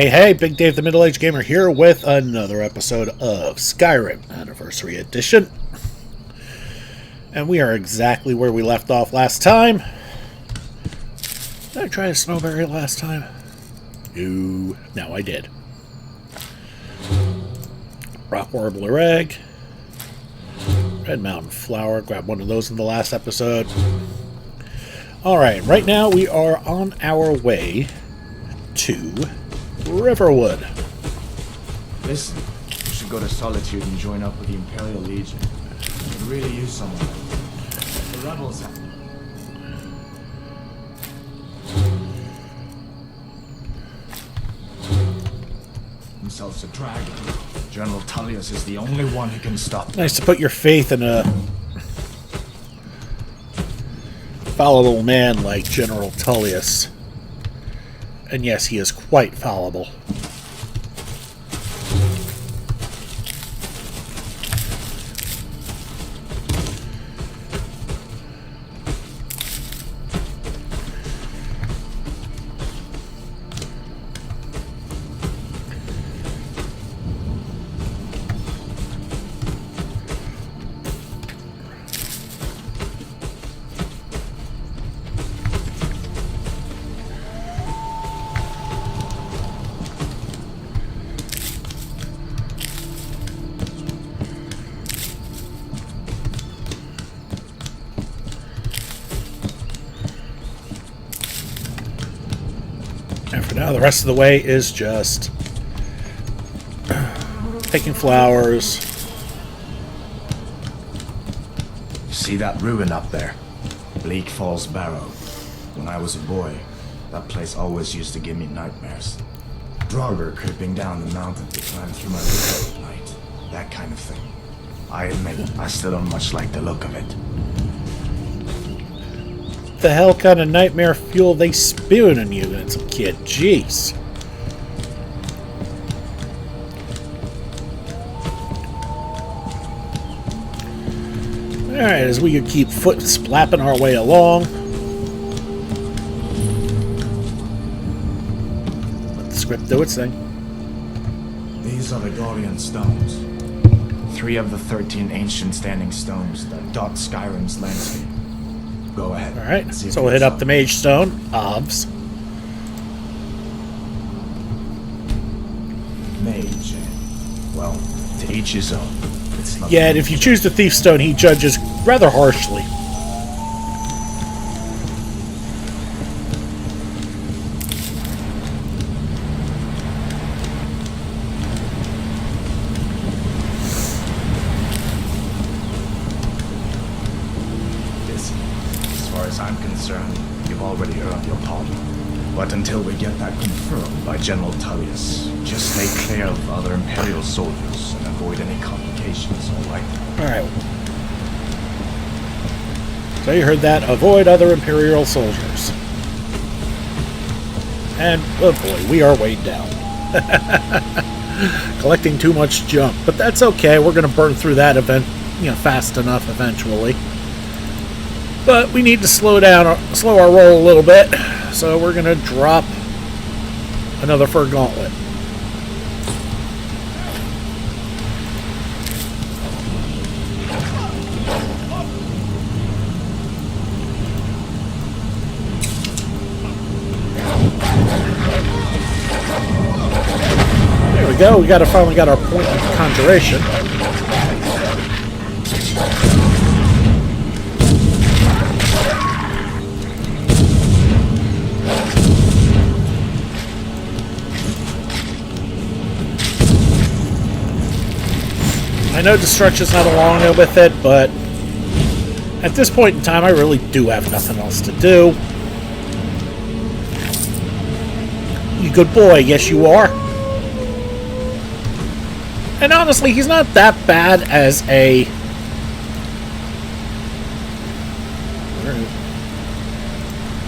Hey, Big Dave the Middle-Aged Gamer here with another episode of Skyrim Anniversary Edition. And we are exactly where we left off last time. Did I try a snowberry last time? No, I did. Rock Warbler Egg. Red Mountain Flower. Grabbed one of those in the last episode. Alright, right now we are on our way to Riverwood. Listen, you should go to Solitude and join up with the Imperial Legion. You could really use someone like that. The rebels have... themselves a dragon. General Tullius is the only one who can stop them. Nice to put your faith in a fallible man like General Tullius. And yes, he is quite fallible. And for now, the rest of the way is just picking flowers. See that ruin up there? Bleak Falls Barrow. When I was a boy, that place always used to give me nightmares. Draugr creeping down the mountain to climb through my window at night. That kind of thing. I admit, I still don't much like the look of it. The hell kind of nightmare fuel they spewing in you as a kid? Jeez. Alright, as we keep foot splapping our way along. Let the script do its thing. These are the Dorian stones. 3 of the 13 ancient standing stones that dot Skyrim's landscape. Go ahead. Alright, so we'll hit up the Mage Stone. Obs. Mage. Well, to each his own. It's not Yeah, and if you choose the Thief Stone, he judges rather harshly. I'm concerned, you've already earned your pardon. But until we get that confirmed by General Tullius, just stay clear of other Imperial soldiers and avoid any complications, alright? Alright. So you heard that. Avoid other Imperial soldiers. And, oh boy, we are weighed down. Collecting too much junk. But that's okay. We're going to burn through that event, fast enough eventually. But we need to slow our roll a little bit, so we're going to drop another fur gauntlet. There we go. We finally got our point of conjuration. I know destruction's not along with it, but at this point in time, I really do have nothing else to do. You good boy, yes you are. And honestly, he's not that bad as a...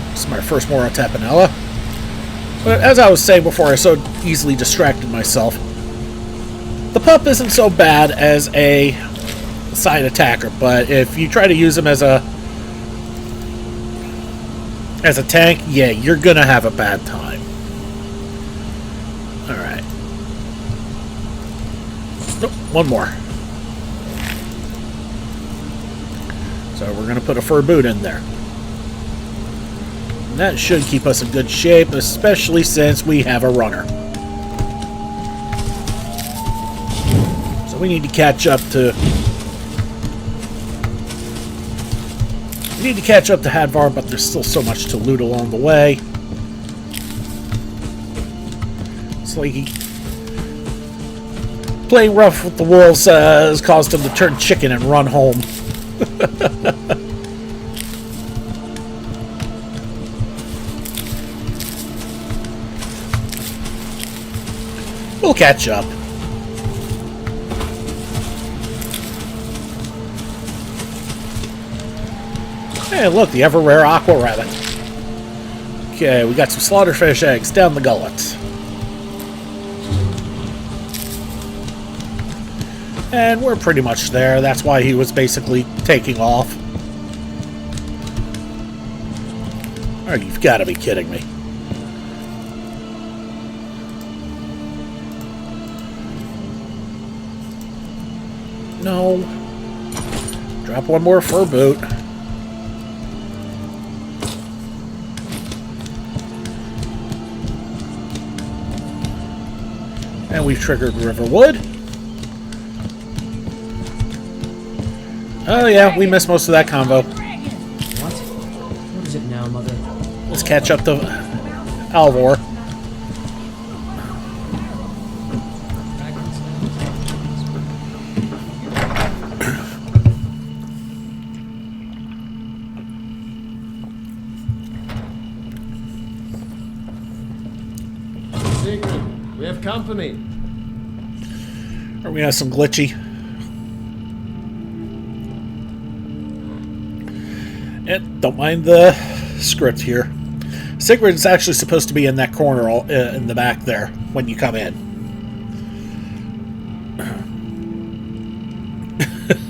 This is my first Mora Tapanella. But as I was saying before, I so easily distracted myself. The pup isn't so bad as a side attacker, but if you try to use him as a tank, yeah, you're gonna have a bad time. Alright, Nope, one more. So we're going to put a fur boot in there. And that should keep us in good shape, especially since we have a runner. So we need to catch up to... We need to catch up to Hadvar, but there's still so much to loot along the way. It's like playing rough with the wolves has caused him to turn chicken and run home. We'll catch up. Hey, look, the ever-rare aqua rabbit. Okay, we got some slaughterfish eggs down the gullet. And we're pretty much there. That's why he was basically taking off. Oh, you've got to be kidding me. No. Drop one more fur boot. And we've triggered Riverwood. Oh yeah, we missed most of that combo. What? What is it now, Mother? Let's catch up to Alvor. We have company. Or we have some glitchy. And don't mind the script here. Sigrid is actually supposed to be in that corner in the back there when you come in.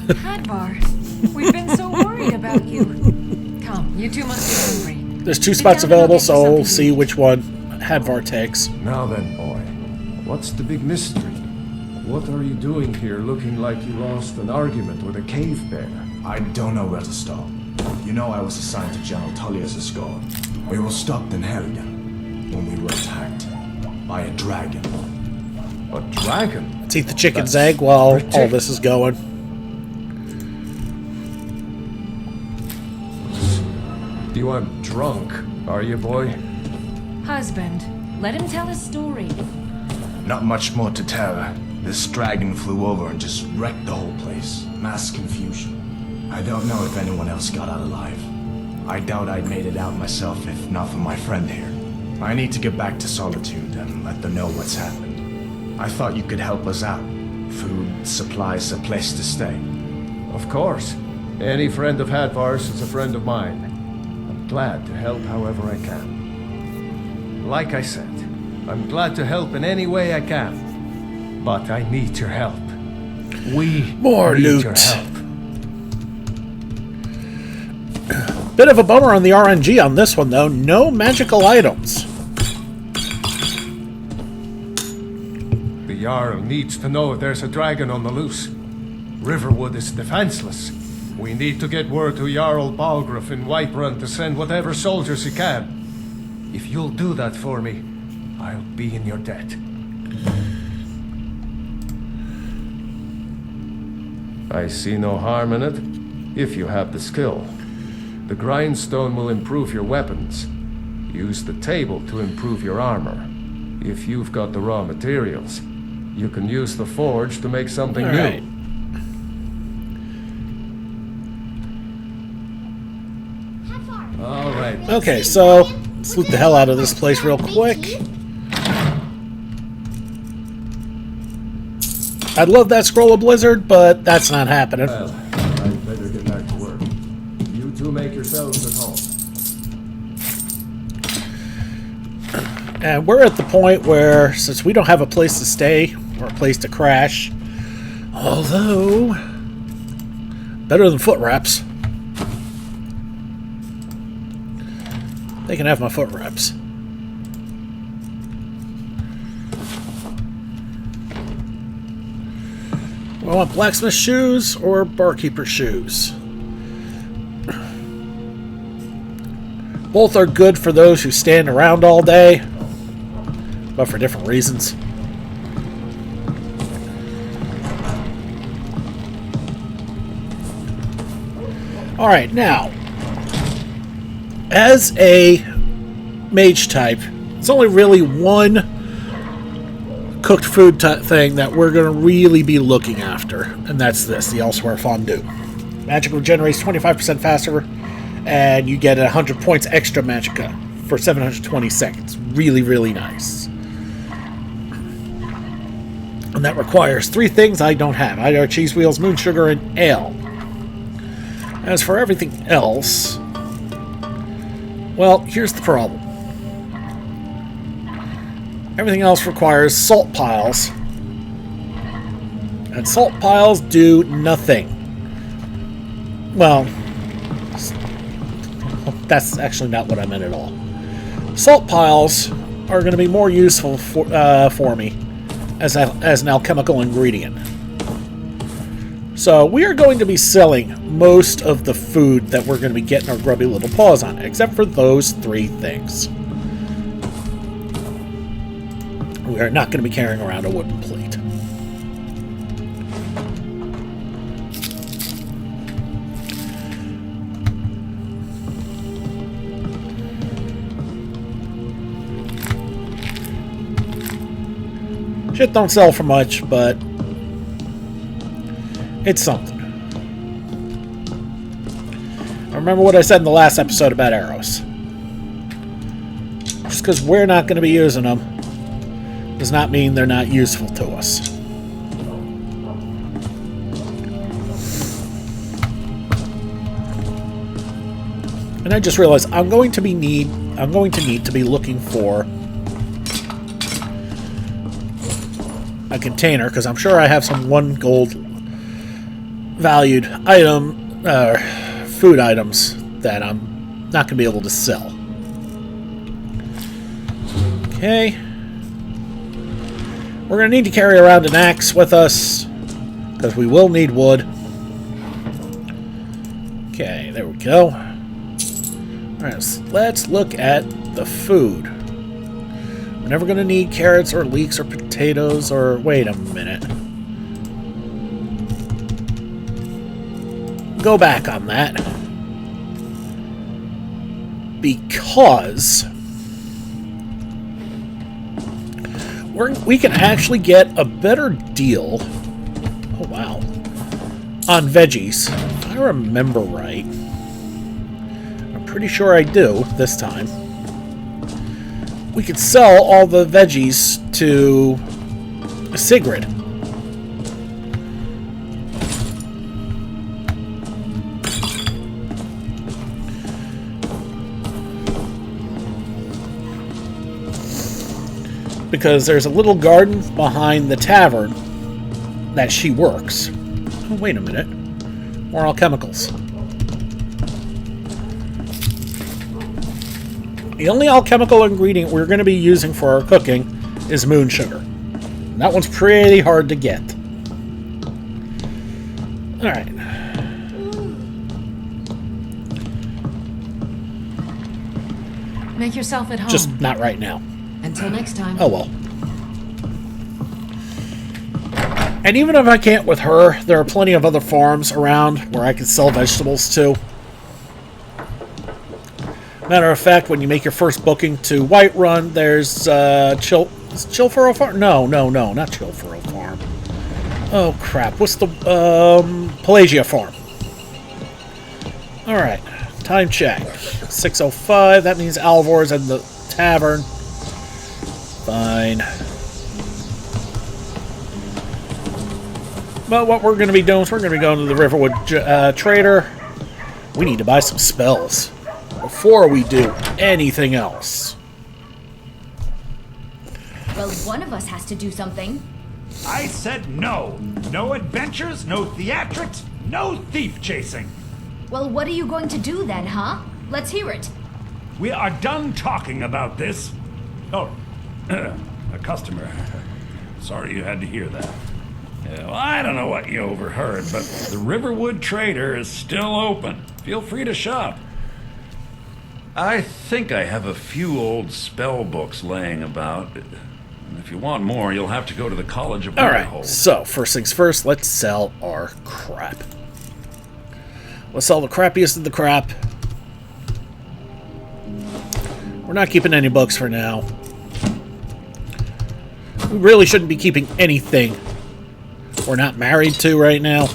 Hadvar, we've been so worried about you. Come, you two must be hungry. There's two spots available, so we'll see which one Hadvar takes. Now then, boy, what's the big mystery? What are you doing here looking like you lost an argument with a cave bear? I don't know where to stop. You know I was assigned to General Tullius' guard. We were stopped in Helgen when we were attacked by a dragon. A dragon? Let's eat the chicken's That's egg while all ridiculous. this is going. You aren't drunk, are you, boy? Husband, let him tell his story. Not much more to tell. This dragon flew over and just wrecked the whole place. Mass confusion. I don't know if anyone else got out alive. I doubt I'd made it out myself if not for my friend here. I need to get back to Solitude and let them know what's happened. I thought you could help us out. Food, supplies, a place to stay. Of course. Any friend of Hadvar's is a friend of mine. I'm glad to help however I can. Like I said, I'm glad to help in any way I can. But I need your help. We More need loot. your help. Bit of a bummer on the RNG on this one, though. No magical items. The Jarl needs to know if there's a dragon on the loose. Riverwood is defenseless. We need to get word to Jarl Balgraf in Whiterun to send whatever soldiers he can. If you'll do that for me, I'll be in your debt. I see no harm in it, if you have the skill. The grindstone will improve your weapons. Use the table to improve your armor. If you've got the raw materials, you can use the forge to make something All new. right. All right. Okay, so let's loot the hell out of this place real quick. I'd love that scroll of Blizzard, but that's not happening. Well, I'd better get back to work. You two make yourselves at home. And we're at the point where, since we don't have a place to stay or a place to crash, although better than foot wraps, they can have my foot wraps. I want blacksmith shoes or barkeeper shoes. Both are good for those who stand around all day, but for different reasons. Alright, now, as a mage type, it's only really one cooked food thing that we're going to really be looking after, and that's this, the Elsewhere Fondue. Magic regenerates 25% faster, and you get 100 points extra magicka for 720 seconds. Really, really nice. And that requires 3 things I don't have. I got cheese wheels, moon sugar, and ale. As for everything else, well, here's the problem. Everything else requires salt piles. And salt piles do nothing. Well, that's actually not what I meant at all. Salt piles are going to be more useful for me as an alchemical ingredient. So we are going to be selling most of the food that we're going to be getting our grubby little paws on, except for those 3 things. We are not going to be carrying around a wooden plate. Shit don't sell for much, but it's something. I remember what I said in the last episode about arrows. Just because we're not going to be using them does not mean they're not useful to us. And I just realized I'm going to need to be looking for a container, because I'm sure I have some 1 gold valued item, food items that I'm not going to be able to sell. Okay. We're going to need to carry around an axe with us, because we will need wood. Okay, there we go. Alright, so let's look at the food. We're never going to need carrots or leeks or potatoes or... Wait a minute. Go back on that. Because... we can actually get a better deal... Oh, wow. On veggies. If I remember right. I'm pretty sure I do this time. We could sell all the veggies to Sigrid. Because there's a little garden behind the tavern that she works. Oh, wait a minute. More alchemicals. The only alchemical ingredient we're going to be using for our cooking is moon sugar. And that one's pretty hard to get. Alright. Make yourself at home. Just not right now. Until next time. Oh well. And even if I can't with her, there are plenty of other farms around where I can sell vegetables to. Matter of fact, when you make your first booking to Whiterun, there's Chilfurrow Farm? No, not Chilfurrow Farm. Oh crap! What's the Pelagia Farm? All right, time check. 6:05. That means Alvor's at the tavern. Fine. But what we're going to be doing is we're going to be going to the Riverwood Trader. We need to buy some spells before we do anything else. Well, one of us has to do something. I said no. No adventures, no theatrics, no thief chasing. Well, what are you going to do then, huh? Let's hear it. We are done talking about this. Oh, a customer. Sorry you had to hear that. Yeah, well, I don't know what you overheard, but the Riverwood Trader is still open. Feel free to shop. I think I have a few old spell books laying about. And if you want more, you'll have to go to the College of Alright, Riverhold. so first things first, let's sell our crap. Let's sell the crappiest of the crap. We're not keeping any books for now. We really shouldn't be keeping anything we're not married to right now.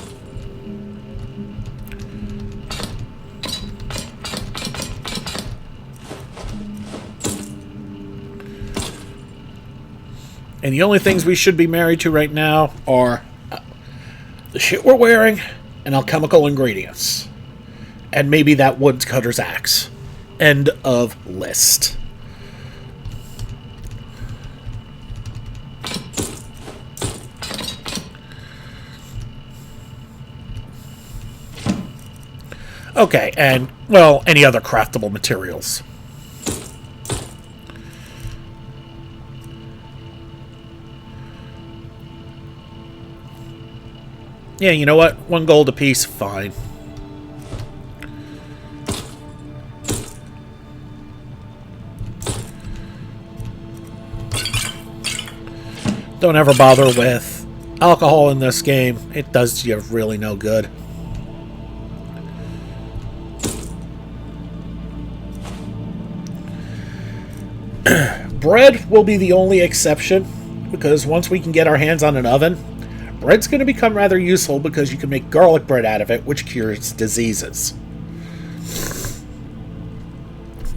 And the only things we should be married to right now are the shit we're wearing and alchemical ingredients. And maybe that woodcutter's axe. End of list. Okay, and, well, any other craftable materials. Yeah, you know what? 1 gold apiece, fine. Don't ever bother with alcohol in this game. It does you really no good. Bread will be the only exception, because once we can get our hands on an oven, bread's going to become rather useful because you can make garlic bread out of it, which cures diseases.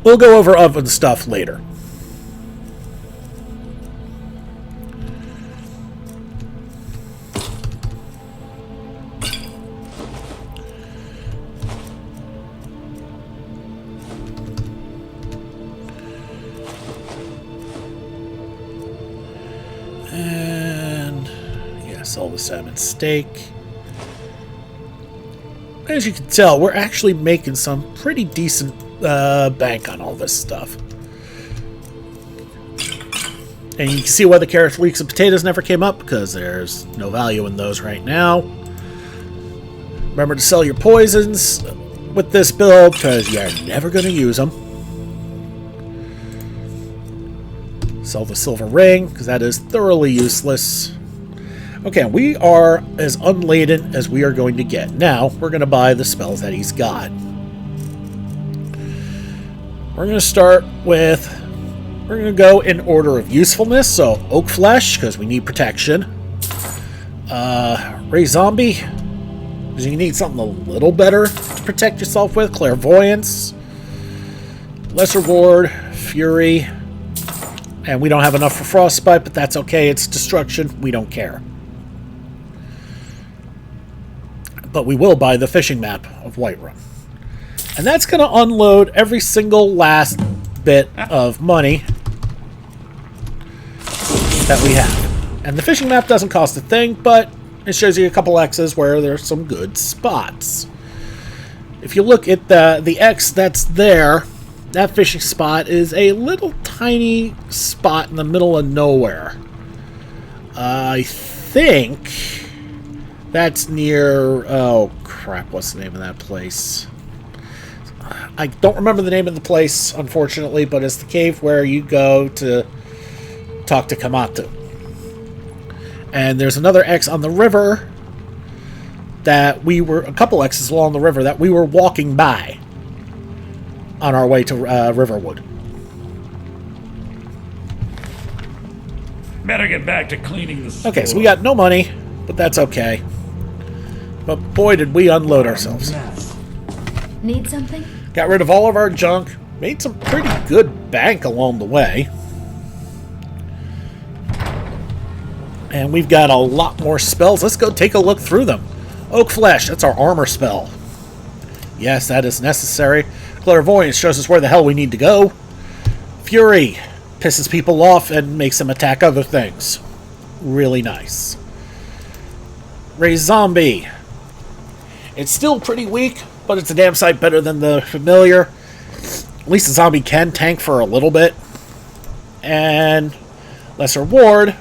We'll go over oven stuff later. Sell the salmon steak. As you can tell, we're actually making some pretty decent bank on all this stuff. And you can see why the carrots, leeks, and potatoes never came up, because there's no value in those right now. Remember to sell your poisons with this build, because you're never going to use them. Sell the silver ring, because that is thoroughly useless. Okay, we are as unladen as we are going to get. Now, we're going to buy the spells that he's got. We're going to start with... We're going to go in order of usefulness. So, Oak Flesh, because we need protection. Ray Zombie, because you need something a little better to protect yourself with. Clairvoyance. Lesser Ward. Fury. And we don't have enough for Frostbite, but that's okay. It's destruction. We don't care. But we will buy the fishing map of Whiterun. And that's going to unload every single last bit of money that we have. And the fishing map doesn't cost a thing, but it shows you a couple X's where there's some good spots. If you look at the X that's there, that fishing spot is a little tiny spot in the middle of nowhere. I think... that's near... oh, crap. What's the name of that place? I don't remember the name of the place, unfortunately, but it's the cave where you go to talk to Kamatu. And there's another X on the river that we were... a couple X's along the river that we were walking by on our way to Riverwood. Better get back to cleaning the store. Okay, so we got no money, but that's okay. But boy, did we unload ourselves. Need something? Got rid of all of our junk. Made some pretty good bank along the way. And we've got a lot more spells. Let's go take a look through them. Oak Flesh, that's our armor spell. Yes, that is necessary. Clairvoyance shows us where the hell we need to go. Fury pisses people off and makes them attack other things. Really nice. Ray Zombie. It's still pretty weak, but it's a damn sight better than the familiar. At least the zombie can tank for a little bit. And Lesser Ward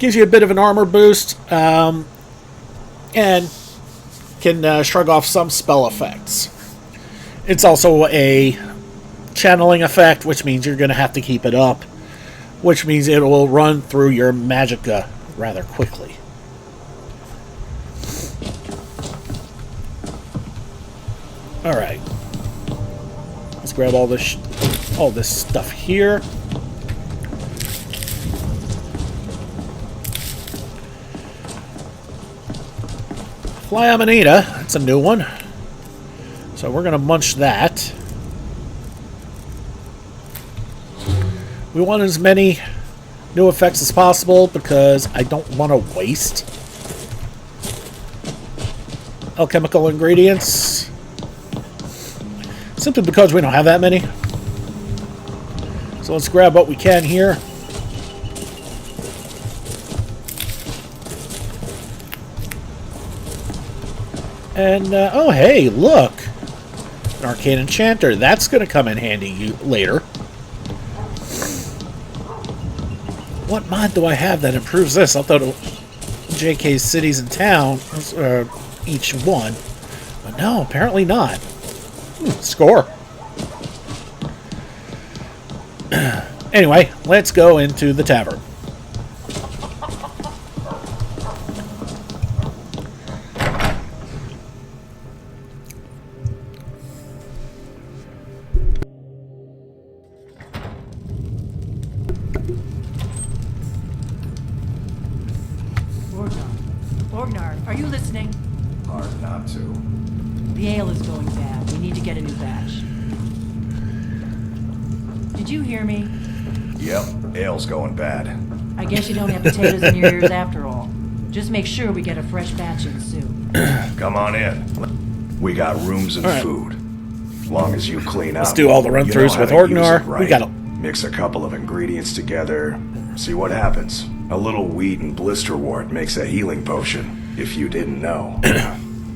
Gives you a bit of an armor boost, and can shrug off some spell effects. It's also a channeling effect, which means you're going to have to keep it up, which means it will run through your magicka rather quickly. Alright. Let's grab all this stuff here. Fly Amanita, that's a new one. So we're going to munch that. We want as many new effects as possible because I don't want to waste alchemical ingredients. Simply because we don't have that many. So let's grab what we can here. And, oh hey, look! An arcane enchanter. That's going to come in handy later. What mod do I have that improves this? I thought JK's cities and towns, each one. But no, apparently not. Score. Anyway, let's go into the tavern. Orgnar, are you listening? Hard not to. The ale is going bad. We need to get a new batch. Did you hear me? Yep, ale's going bad. I guess you don't have potatoes in your ears after all. Just make sure we get a fresh batch in soon. Come on in. We got rooms and food. As long as you clean up. Let's do all the run-throughs with Orgnar. Right. We gotta mix a couple of ingredients together. See what happens. A little wheat and blisterwort makes a healing potion, if you didn't know.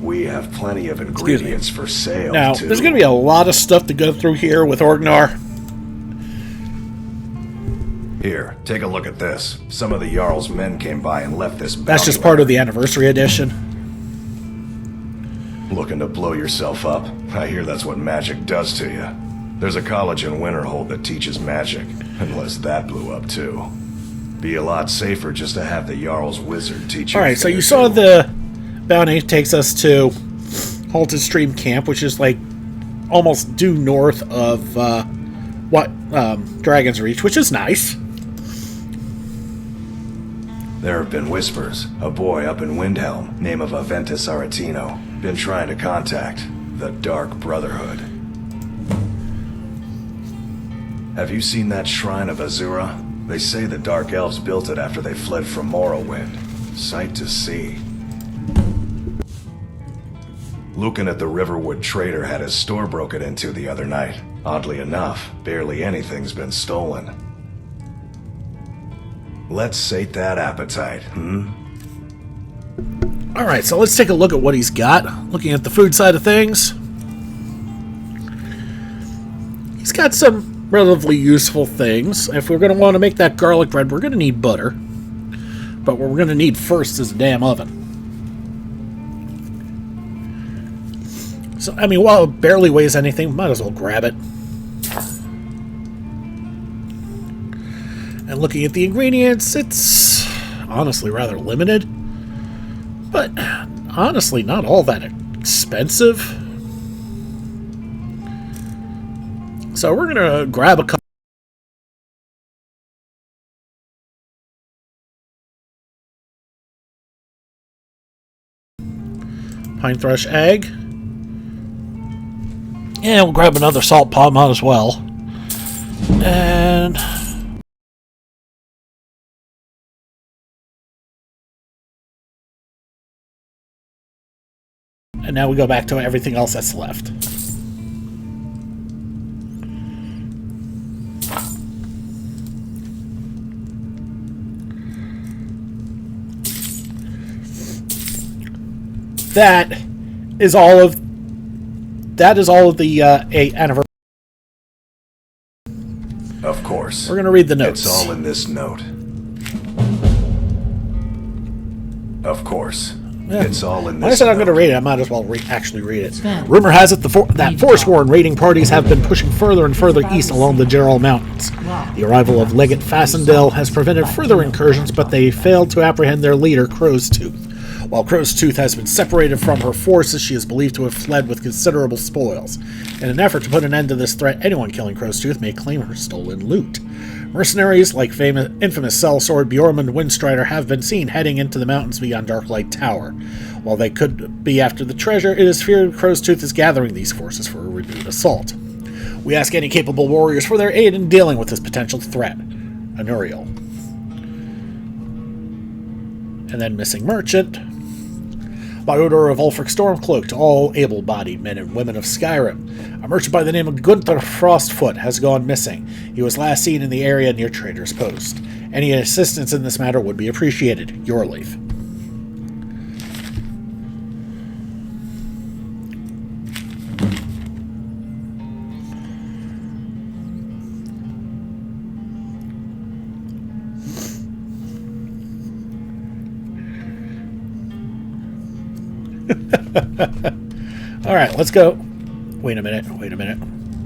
We have plenty of ingredients for sale, now, too. there's going to be a lot of stuff to go through here with Orgnar. Here, take a look at this. Some of the Jarl's men came by and left this bounty That's just part of the anniversary edition. Looking to blow yourself up? I hear that's what magic does to you. There's a college in Winterhold that teaches magic, unless that blew up too. Be a lot safer just to have the Jarl's wizard teach you. Alright, so you saw the bounty takes us to Halted Stream Camp, which is like almost due north of Dragon's Reach, which is nice. There have been whispers. A boy up in Windhelm, name of Aventus Aretino, been trying to contact the Dark Brotherhood. Have you seen that shrine of Azura? They say the Dark Elves built it after they fled from Morrowind. Sight to see. Lucan at the Riverwood trader had his store broken into the other night. Oddly enough, barely anything's been stolen. Let's sate that appetite, Alright, so let's take a look at what he's got. Looking at the food side of things. He's got some relatively useful things. If we're going to want to make that garlic bread, we're going to need butter. But what we're going to need first is a damn oven. So, I mean, while it barely weighs anything, might as well grab it. And looking at the ingredients, it's honestly rather limited. But honestly, not all that expensive. So we're going to grab a couple. Pine thrush egg. Yeah, we'll grab another salt pod, might as well. And now we go back to everything else that's left. That is all of the anniversary. Of course. We're going to read the notes. It's all in this note. Of course. Yeah. It's all in When I this said I'm going to note. read it, I might as well actually read it. Sven. Rumor has it that Forsworn raiding parties have been pushing further and further east along the Gerald Mountains. The arrival of Legate Fassendale has prevented further incursions, but they failed to apprehend their leader, Crow's Tooth. While Crow's Tooth has been separated from her forces, she is believed to have fled with considerable spoils. In an effort to put an end to this threat, anyone killing Crow's Tooth may claim her stolen loot. Mercenaries like infamous sellsword Bjormund Windstrider have been seen heading into the mountains beyond Darklight Tower. While they could be after the treasure, it is feared Crow's Tooth is gathering these forces for a renewed assault. We ask any capable warriors for their aid in dealing with this potential threat. Anuriel. And then Missing Merchant. By order of Ulfric Stormcloak to all able-bodied men and women of Skyrim, a merchant by the name of Gunther Frostfoot has gone missing. He was last seen in the area near Trader's Post. Any assistance in this matter would be appreciated. Your leaf. Alright, let's go. Wait a minute.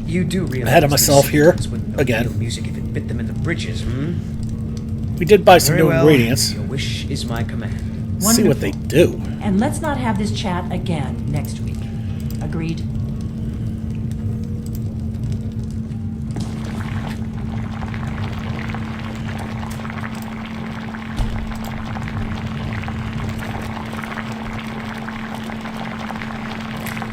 You do realize Ahead of myself these here, citizens wouldn't know again. real music if it bit them in the bridges, We did buy some Very new well. ingredients. Your wish is my command. See what they do. And let's not have this chat again next week. Agreed?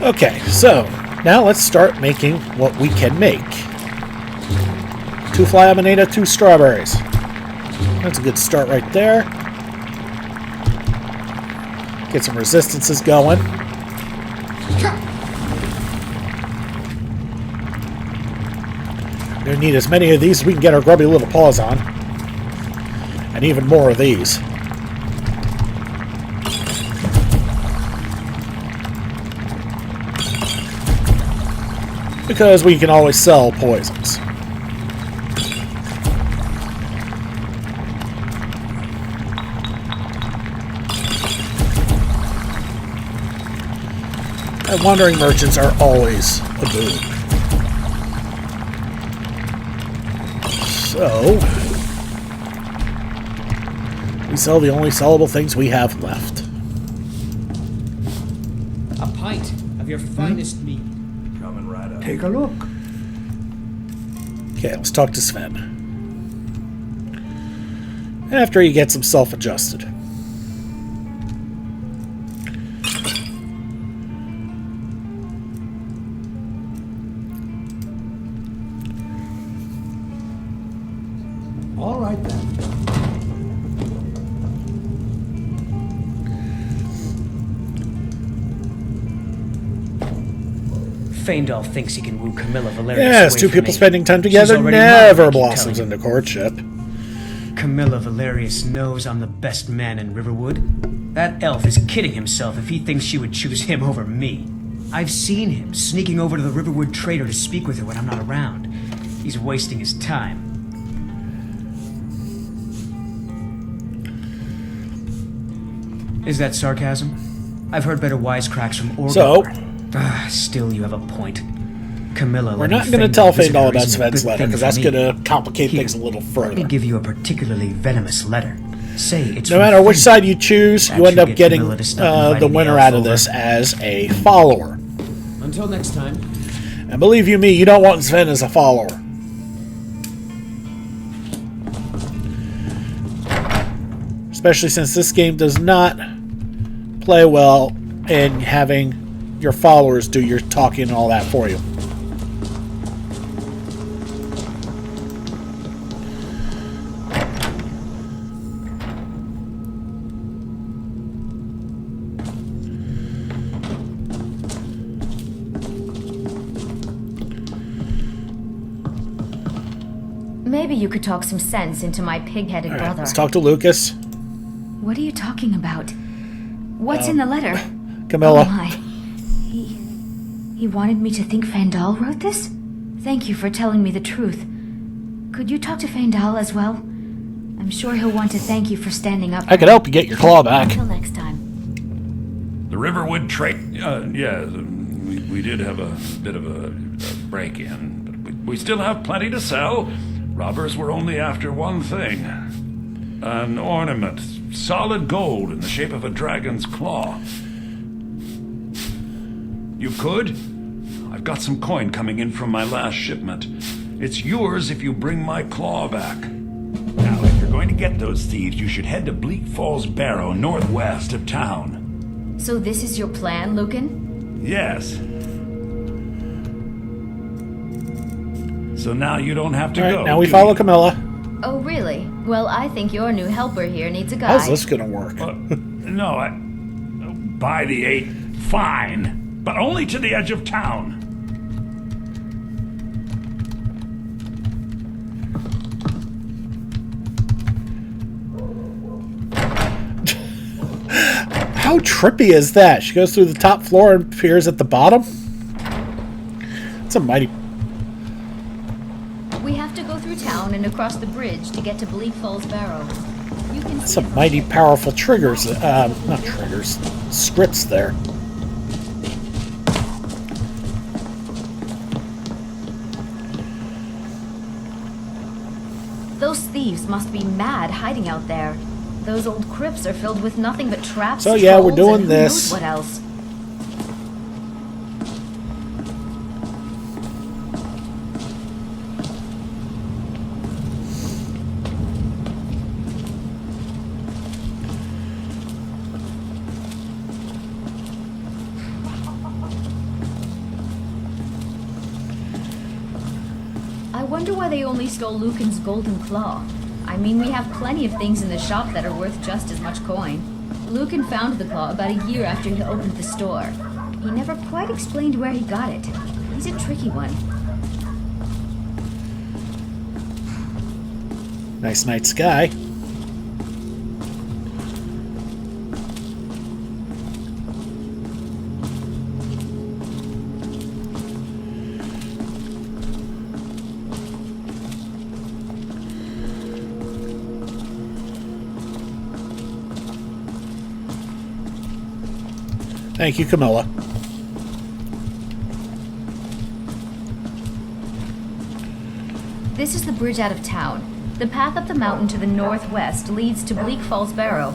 Okay, so now let's start making what we can make. 2 fly amanita, 2 strawberries. That's a good start right there. Get some resistances going. We're gonna need as many of these as we can get our grubby little paws on. And even more of these. Because we can always sell poisons. And wandering merchants are always a boon. So, we sell the only sellable things we have left. A pint of your finest meat. Coming right up. Take a look. Okay, let's talk to Sven. After he gets himself adjusted. All right then. Feindal thinks he can woo Camilla Valerius Yes, away 2 from people me. spending time She's together already never mine, I keep blossoms telling into courtship. you. Camilla Valerius knows I'm the best man in Riverwood. That elf is kidding himself if he thinks she would choose him over me. I've seen him sneaking over to the Riverwood trader to speak with her when I'm not around. He's wasting his time. Is that sarcasm? I've heard better wisecracks from Orgor. So- Still, you have a point. Camilla, We're letting not going to Feindal tell visit Feindal her about isn't a Sven's good letter, thing because for that's me. going to complicate Here, things a little Let me further. give you a particularly venomous letter. Say it's No from matter which Feindal. side you choose, That you end should up get getting Camilla to stop the inviting the winner elf out of over. this as a follower. Until next time. And believe you me, you don't want Sven as a follower. Especially since this game does not play well in having your followers do your talking and all that for you. Maybe you could talk some sense into my pig-headed All right, brother. let's talk to Lucas. What are you talking about? What's in the letter? Camilla. Oh my. He wanted me to think Feindal wrote this? Thank you for telling me the truth. Could you talk to Feindal as well? I'm sure he'll want to thank you for standing up. I could help you get your claw back. Until next time. The Riverwood trade. Yeah, we did have a bit of a break-in, but we still have plenty to sell. Robbers were only after one thing: an ornament, solid gold in the shape of a dragon's claw. You could? I've got some coin coming in from my last shipment. It's yours if you bring my claw back. Now, if you're going to get those thieves, you should head to Bleak Falls Barrow, northwest of town. So this is your plan, Lucan? Yes. So now you don't have to All right, go. now we do follow you? Camilla. Oh, really? Well, I think your new helper here needs a guide. How's this gonna work? No, by the 8, fine. But only to the edge of town. How trippy is that? She goes through the top floor and appears at the bottom? It's a mighty... We have to go through town and across the bridge to get to Bleak Falls Barrow. You can see Some mighty powerful triggers. Not triggers. Scripts there. those thieves must be mad hiding out there. Those old crypts are filled with nothing but traps, So yeah, we're trolls, doing and who this. knows what else? I wonder why they only stole Lucan's golden claw. I mean, we have plenty of things in the shop that are worth just as much coin. Lucan found the claw about a year after he opened the store. He never quite explained where he got it. He's a tricky one. Nice night sky. Thank you, Camilla. This is the bridge out of town. The path up the mountain to the northwest leads to Bleak Falls Barrow.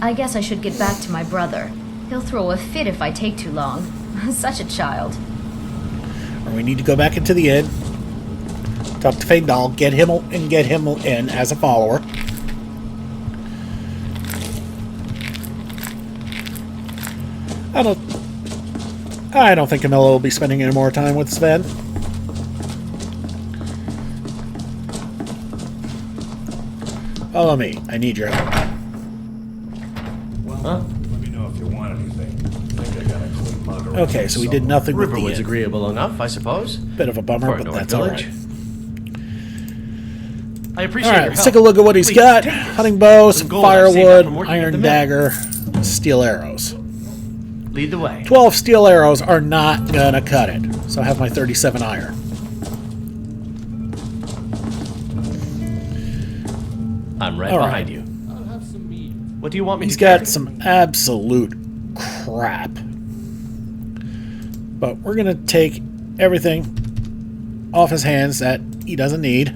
I guess I should get back to my brother. He'll throw a fit if I take too long. Such a child. Or we need to go back into the inn, talk to Feindal, get him in as a follower. I don't think Camilla will be spending any more time with Sven. Follow me. I need your help. Well, let me know if you want anything. I think I got a clean mug around Okay, so we did nothing with the Riverwood's inn. agreeable enough, I suppose. Bit of a bummer, For a but North that's all village. right. I appreciate All right, your let's help. take a look at what he's Please, got. take this. Hunting bow, Some some gold I've saved up firewood, from working at the iron mill. dagger, steel arrows. Lead the way. 12 steel arrows are not gonna cut it. So I have my 37 iron. I'm right All right. behind you. What do you want me He's to carry? got some absolute crap. But we're gonna take everything off his hands that he doesn't need.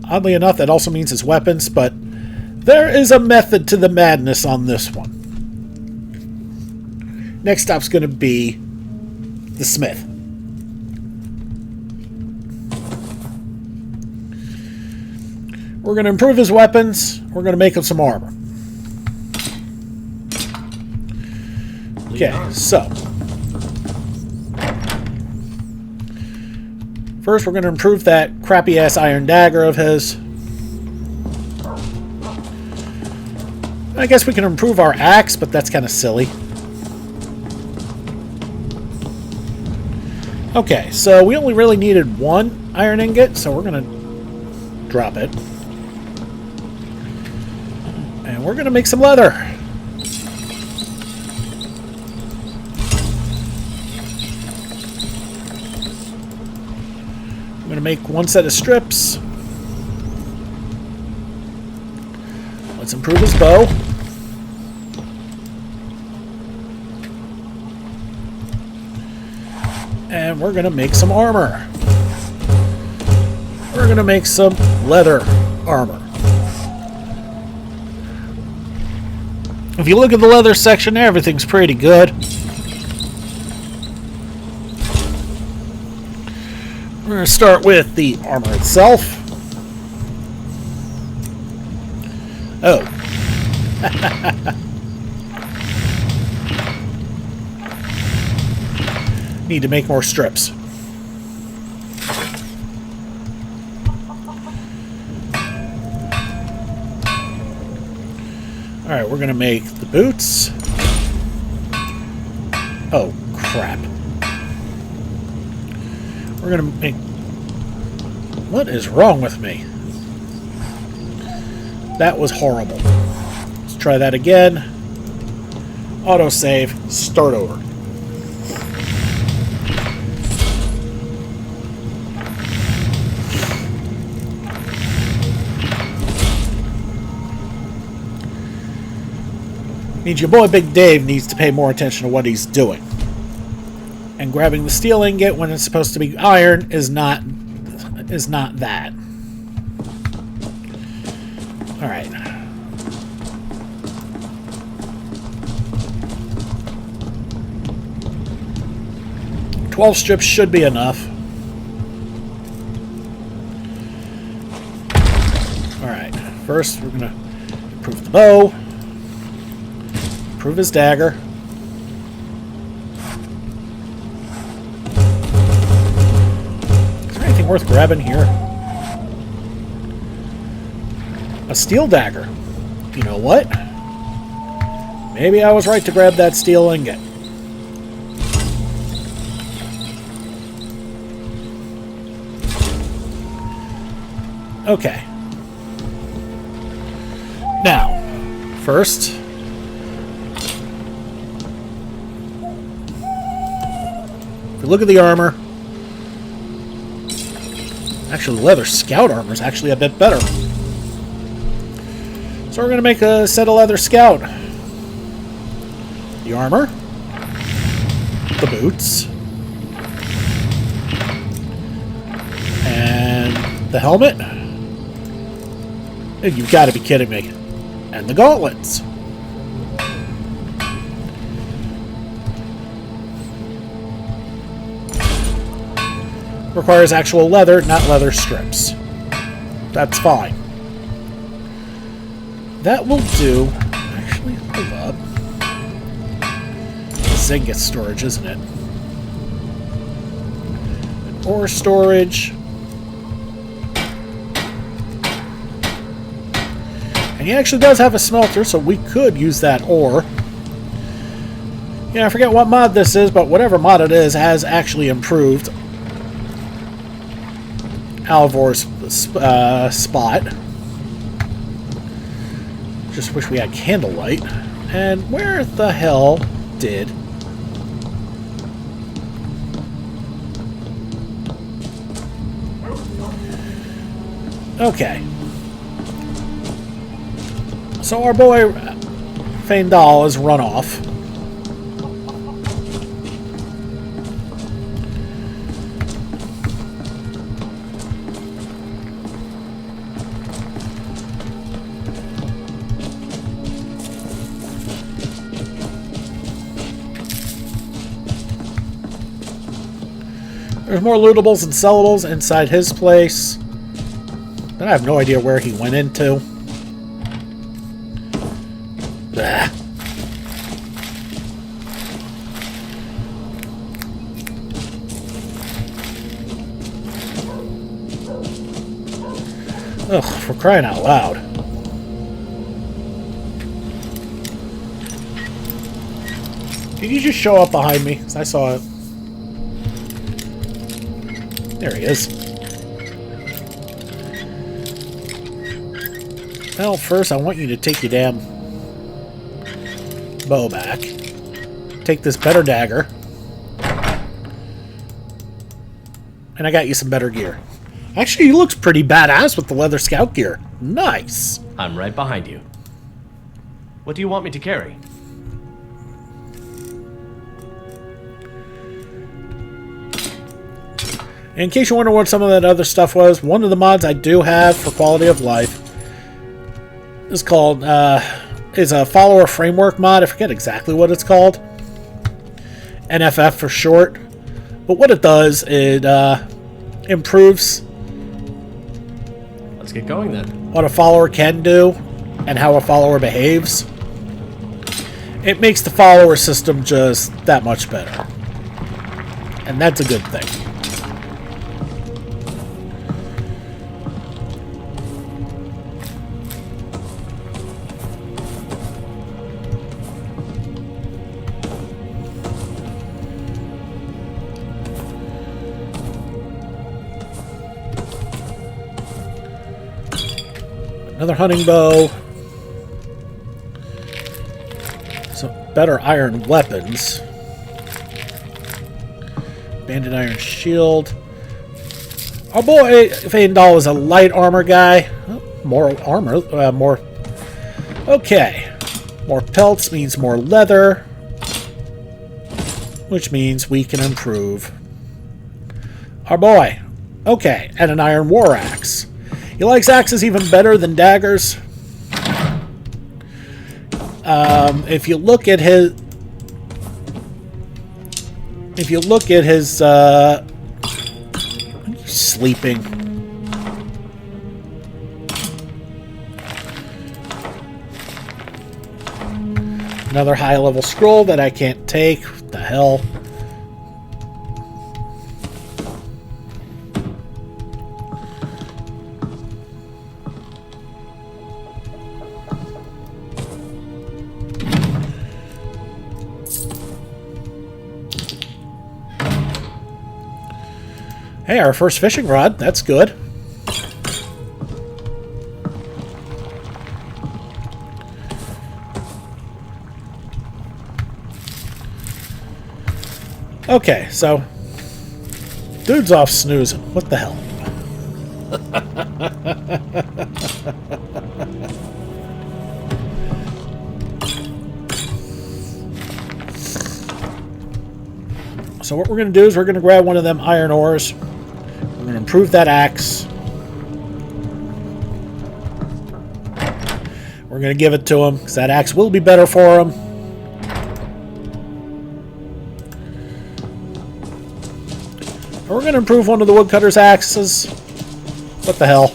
Oddly enough, that also means his weapons, but there is a method to the madness on this one. Next stop's going to be the smith. We're going to improve his weapons. We're going to make him some armor. Okay, so first we're going to improve that crappy-ass iron dagger of his. I guess we can improve our axe, but that's kind of silly. Okay, so we only really needed one iron ingot, so we're going to drop it. And we're going to make some leather. I'm going to to make one set of strips. Let's improve his bow. And we're going to make some armor. We're going to make some leather armor. If you look at the leather section there, everything's pretty good. We're going to start with the armor itself. Oh. Need to make more strips. Alright, we're going to make the boots. Oh, crap. We're going to make... What is wrong with me? That was horrible. Let's try that again. Autosave. Start over. Means your boy Big Dave needs to pay more attention to what he's doing. And grabbing the steel ingot when it's supposed to be iron is not that. Alright. "12 strips should be enough. Alright, first we're going to improve the bow. Improve his dagger. Is there anything worth grabbing here? A steel dagger. You know what? Maybe I was right to grab that steel ingot. Okay. Now, first... if you look at the armor... Actually, the leather scout armor is actually a bit better. So we're going to make a set of leather scout. The armor. The boots. And the helmet. You've got to be kidding me. And the gauntlets. Requires actual leather, not leather strips. That's fine. That will do. Actually, hold up. Zinc gets storage, isn't it? And ore storage. And he actually does have a smelter, so we could use that ore. Yeah, I forget what mod this is, but whatever mod it is has actually improved Alvor's spot. Just wish we had candlelight. And where the hell did... Okay. So our boy Feindal has run off. There's more lootables and sellables inside his place. But I have no idea where he went into. Blah. Ugh, for crying out loud. Did you just show up behind me? 'Cause I saw it. There he is. Well, first I want you to take your damn bow back. Take this better dagger. And I got you some better gear. Actually, he looks pretty badass with the leather scout gear. Nice. I'm right behind you. What do you want me to carry? In case you wonder what some of that other stuff was, one of the mods I do have for quality of life is called, is a follower framework mod. I forget exactly what it's called. NFF for short. But what it does, it improves Let's get going then. what a follower can do and how a follower behaves. It makes the follower system just that much better. And that's a good thing. Another hunting bow. Some better iron weapons. Banded iron shield. Our boy Feindal is a light armor guy. Oh, more armor. More. Okay. More pelts means more leather. Which means we can improve our boy. Okay. And an iron war axe. He likes axes even better than daggers. If you look at his... he's sleeping. Another high-level scroll that I can't take. What the hell? Hey, our first fishing rod. That's good. Okay, so dude's off snoozing. What the hell? So what we're going to do is we're going to grab one of them iron ores. We're going to improve that axe. We're going to give it to him because that axe will be better for him. And we're going to improve one of the woodcutter's axes. What the hell?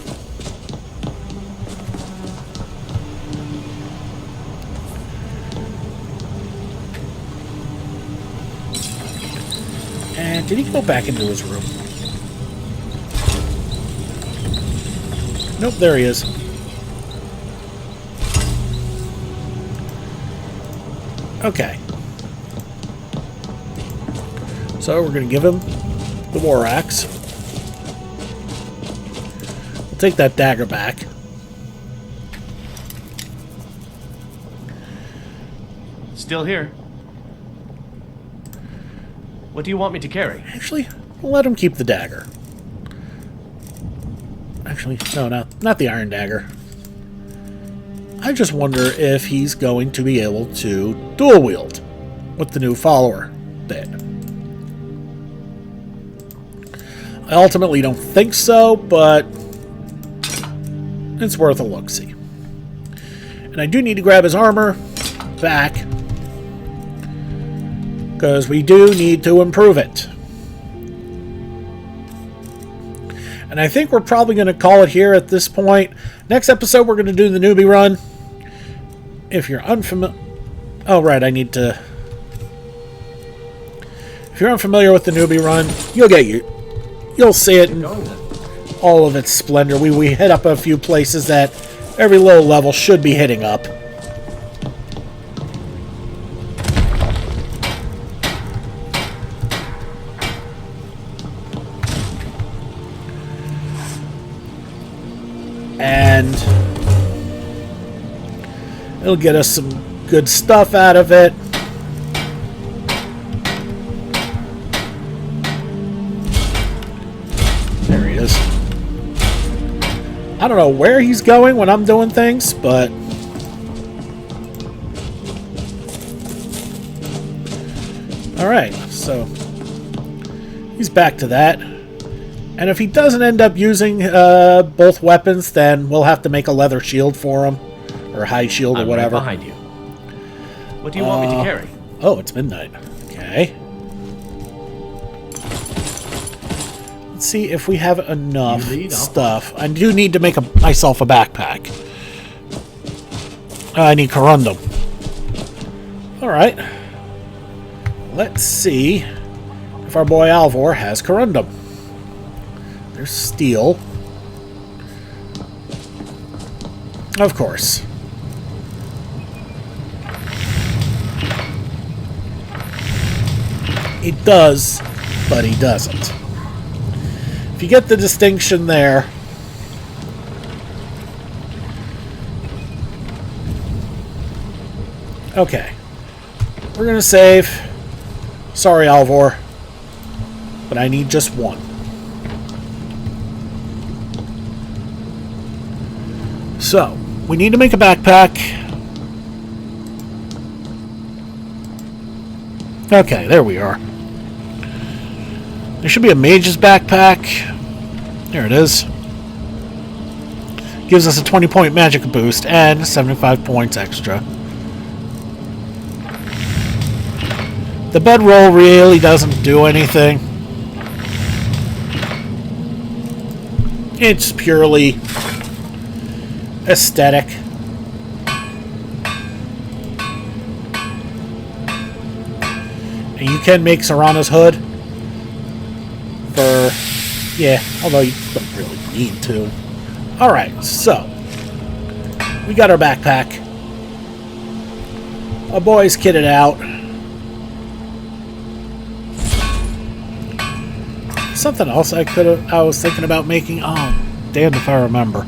And did he go back into his room? Nope, there he is. Okay. So we're going to give him the war axe. We'll take that dagger back. Still here. What do you want me to carry? Actually, we'll let him keep the dagger. Actually, no, not the iron dagger. I just wonder if he's going to be able to dual wield with the new follower bit. I ultimately don't think so, but it's worth a look-see. And I do need to grab his armor back because we do need to improve it. And I think we're probably going to call it here at this point. Next episode, we're going to do the newbie run. If you're unfamiliar... Oh, right, I need to... If you're unfamiliar with the newbie run, you'll see it in all of its splendor. We hit up a few places that every low level should be hitting up. And it'll get us some good stuff out of it. There he is. I don't know where he's going when I'm doing things, but... Alright, so... he's back to that. And if he doesn't end up using both weapons, then we'll have to make a leather shield for him. Or hide shield or whatever. Right behind you. What do you want me to carry? Oh, it's midnight. Okay. Let's see if we have enough stuff. I do need to make myself a backpack. I need corundum. Alright. Let's see if our boy Alvor has corundum. There's steel. Of course. He does, but he doesn't. If you get the distinction there... Okay. We're gonna save. Sorry, Alvor. But I need just one. So, we need to make a backpack. Okay, there we are. There should be a mage's backpack. There it is. Gives us a 20-point magic boost and 75 points extra. The bedroll really doesn't do anything. It's purely aesthetic. And you can make Serana's hood for, yeah, although you don't really need to. Alright, so we got our backpack. Our boy's kitted out. Something else I was thinking about making. Oh, damned if I remember.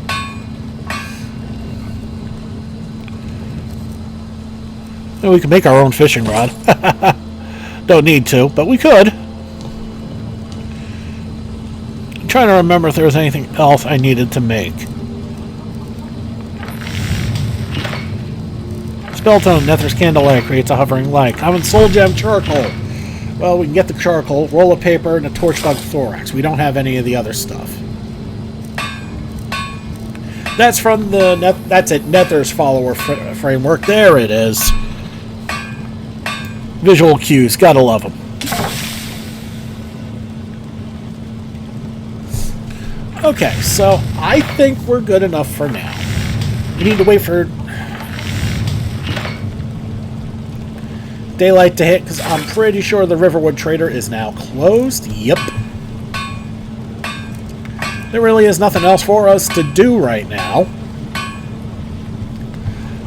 Well, we can make our own fishing rod. Don't need to, but we could. I'm trying to remember if there was anything else I needed to make. Spelltone, Nether's Candlelight creates a hovering light. Common Soul Gem Charcoal. Well, we can get the charcoal, roll of paper, and a torch bug thorax. We don't have any of the other stuff. That's from the that's it. Nether's follower framework. There it is. Visual cues, gotta love them. Okay, so I think we're good enough for now. We need to wait for daylight to hit, because I'm pretty sure the Riverwood Trader is now closed. Yep. There really is nothing else for us to do right now.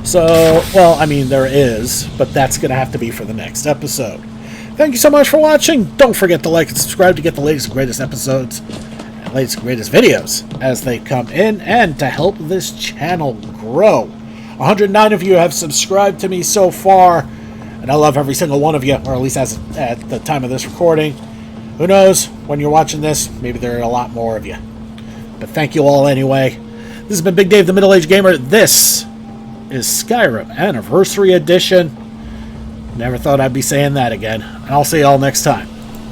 So, well, I mean, there is, but that's going to have to be for the next episode. Thank you so much for watching. Don't forget to like and subscribe to get the latest and greatest episodes and latest and greatest videos as they come in, and to help this channel grow. 109 of you have subscribed to me so far, and I love every single one of you, or at least as at the time of this recording. Who knows, when you're watching this, maybe there are a lot more of you. But thank you all anyway. This has been Big Dave, the Middle-Aged Gamer. This is Skyrim Anniversary Edition. Never thought I'd be saying that again. And I'll see you all next time.